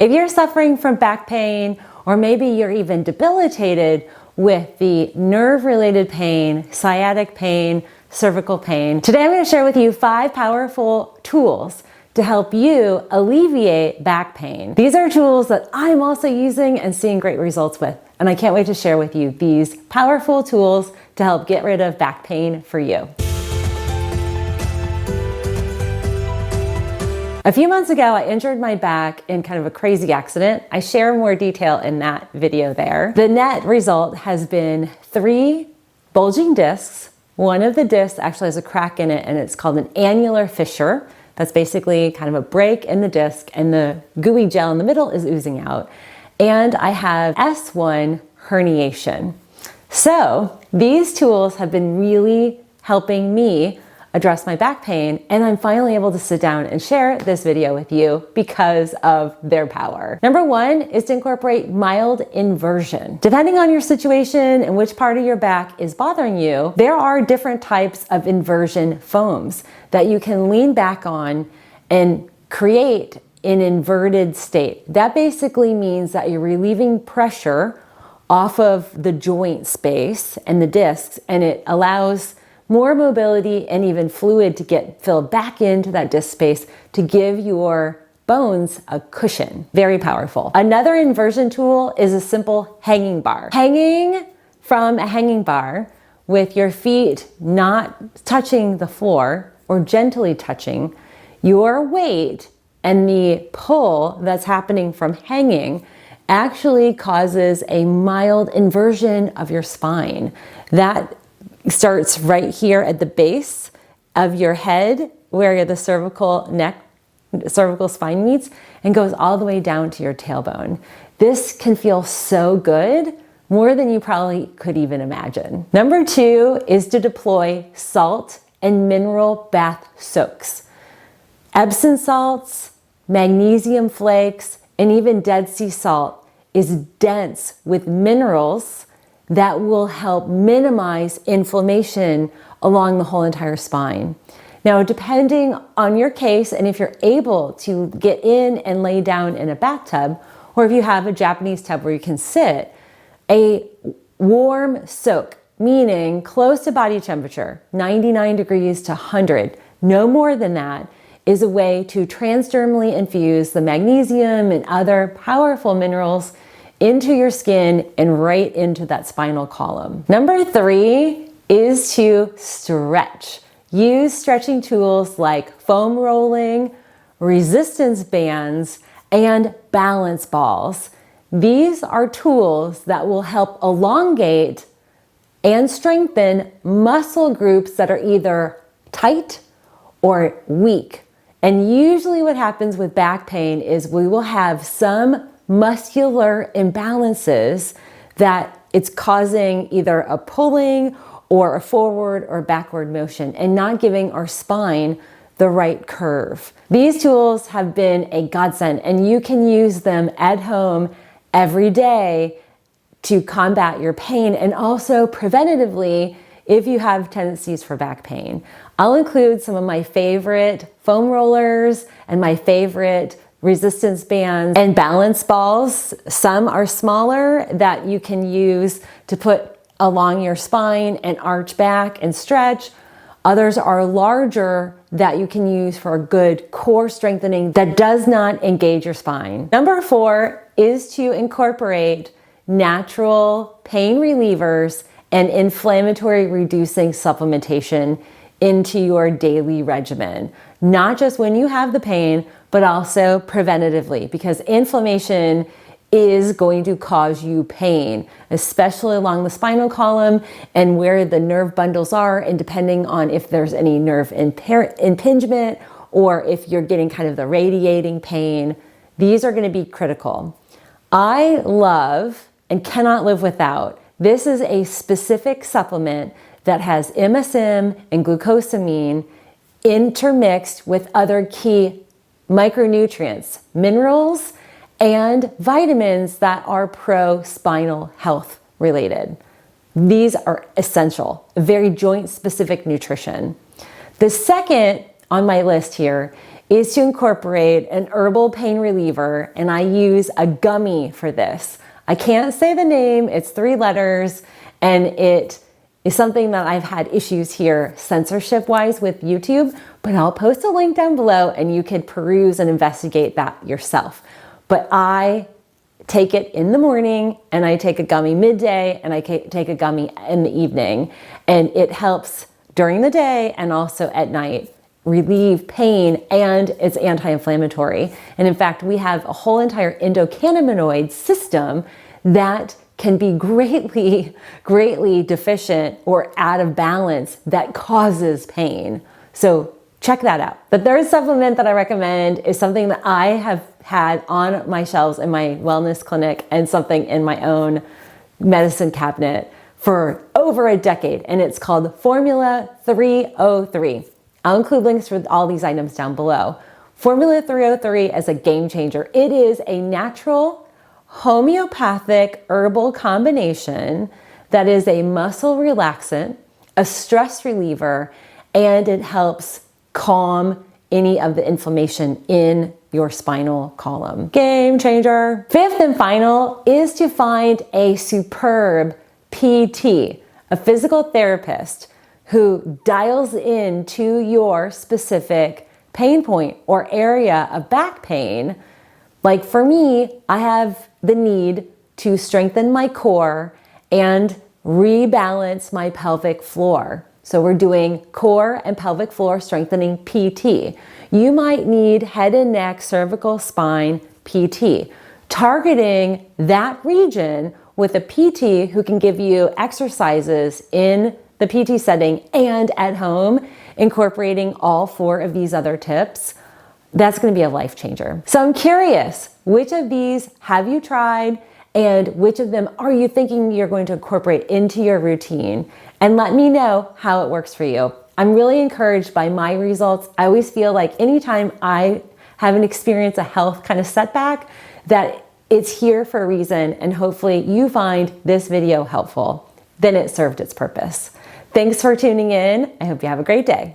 If you're suffering from back pain, or maybe you're even debilitated with the nerve-related pain, sciatic pain, cervical pain, today I'm going to share with you 5 powerful tools to help you alleviate back pain. These are tools that I'm also using and seeing great results with, and I can't wait to share with you these powerful tools to help get rid of back pain for you. A few months ago, I injured my back in kind of a crazy accident. I share more detail in that video there. The net result has been 3 bulging discs. One of the discs actually has a crack in it, and it's called an annular fissure. That's basically kind of a break in the disc, and the gooey gel in the middle is oozing out. And I have S1 herniation. So these tools have been really helping me address my back pain, and I'm finally able to sit down and share this video with you because of their power. Number 1 is to incorporate mild inversion. Depending on your situation and which part of your back is bothering you, there are different types of inversion foams that you can lean back on and create an inverted state. That basically means that you're relieving pressure off of the joint space and the discs, and it allows more mobility and even fluid to get filled back into that disc space to give your bones a cushion. Very powerful. Another inversion tool is a simple hanging bar. Hanging from a hanging bar with your feet not touching the floor or gently touching, your weight and the pull that's happening from hanging actually causes a mild inversion of your spine. That starts right here at the base of your head where the cervical spine meets, and goes all the way down to your tailbone. This can feel so good, more than you probably could even imagine. Number 2 is to deploy salt and mineral bath soaks. Epsom salts, magnesium flakes, and even Dead Sea salt is dense with minerals that will help minimize inflammation along the whole entire spine. Now, depending on your case, and if you're able to get in and lay down in a bathtub, or if you have a Japanese tub where you can sit, a warm soak, meaning close to body temperature, 99 degrees to 100, no more than that, is a way to transdermally infuse the magnesium and other powerful minerals into your skin and right into that spinal column. Number 3 is to stretch. Use stretching tools like foam rolling, resistance bands, and balance balls. These are tools that will help elongate and strengthen muscle groups that are either tight or weak. And usually what happens with back pain is we will have some muscular imbalances that it's causing either a pulling or a forward or backward motion and not giving our spine the right curve. These tools have been a godsend, and you can use them at home every day to combat your pain, and also preventatively if you have tendencies for back pain. I'll include some of my favorite foam rollers and my favorite resistance bands and balance balls. Some are smaller that you can use to put along your spine and arch back and stretch. Others are larger that you can use for a good core strengthening that does not engage your spine. Number 4 is to incorporate natural pain relievers and inflammatory reducing supplementation into your daily regimen. Not just when you have the pain, but also preventatively, because inflammation is going to cause you pain, especially along the spinal column and where the nerve bundles are, and depending on if there's any nerve impingement or if you're getting kind of the radiating pain, these are going to be critical. I love and cannot live without. This is a specific supplement that has MSM and glucosamine intermixed with other key micronutrients, minerals, and vitamins that are pro-spinal health related. These are essential, very joint specific nutrition. The second on my list here is to incorporate an herbal pain reliever, and I use a gummy for this. I can't say the name, it's 3 letters, and it is something that I've had issues here censorship-wise with YouTube, but I'll post a link down below and you can peruse and investigate that yourself. But I take it in the morning, and I take a gummy midday, and I take a gummy in the evening, and it helps during the day and also at night relieve pain, and it's anti-inflammatory. And in fact, we have a whole entire endocannabinoid system that can be greatly deficient or out of balance that causes pain. So check that out. The third supplement that I recommend is something that I have had on my shelves in my wellness clinic and something in my own medicine cabinet for over a decade, and it's called Formula 303. I'll include links for all these items down below. Formula 303 is a game changer. It is a natural homeopathic herbal combination that is a muscle relaxant, a stress reliever, and it helps calm any of the inflammation in your spinal column. Game changer. Fifth and final is to find a superb PT, a physical therapist who dials in to your specific pain point or area of back pain. Like for me, I have the need to strengthen my core and rebalance my pelvic floor. So we're doing core and pelvic floor strengthening PT. You might need head and neck, cervical, spine PT, targeting that region with a PT who can give you exercises in the PT setting and at home, incorporating all 4 of these other tips. That's going to be a life changer. So I'm curious, which of these have you tried, and which of them are you thinking you're going to incorporate into your routine? And let me know how it works for you. I'm really encouraged by my results. I always feel like anytime I have an experience, a health kind of setback, that it's here for a reason, and hopefully you find this video helpful. Then it served its purpose. Thanks for tuning in. I hope you have a great day.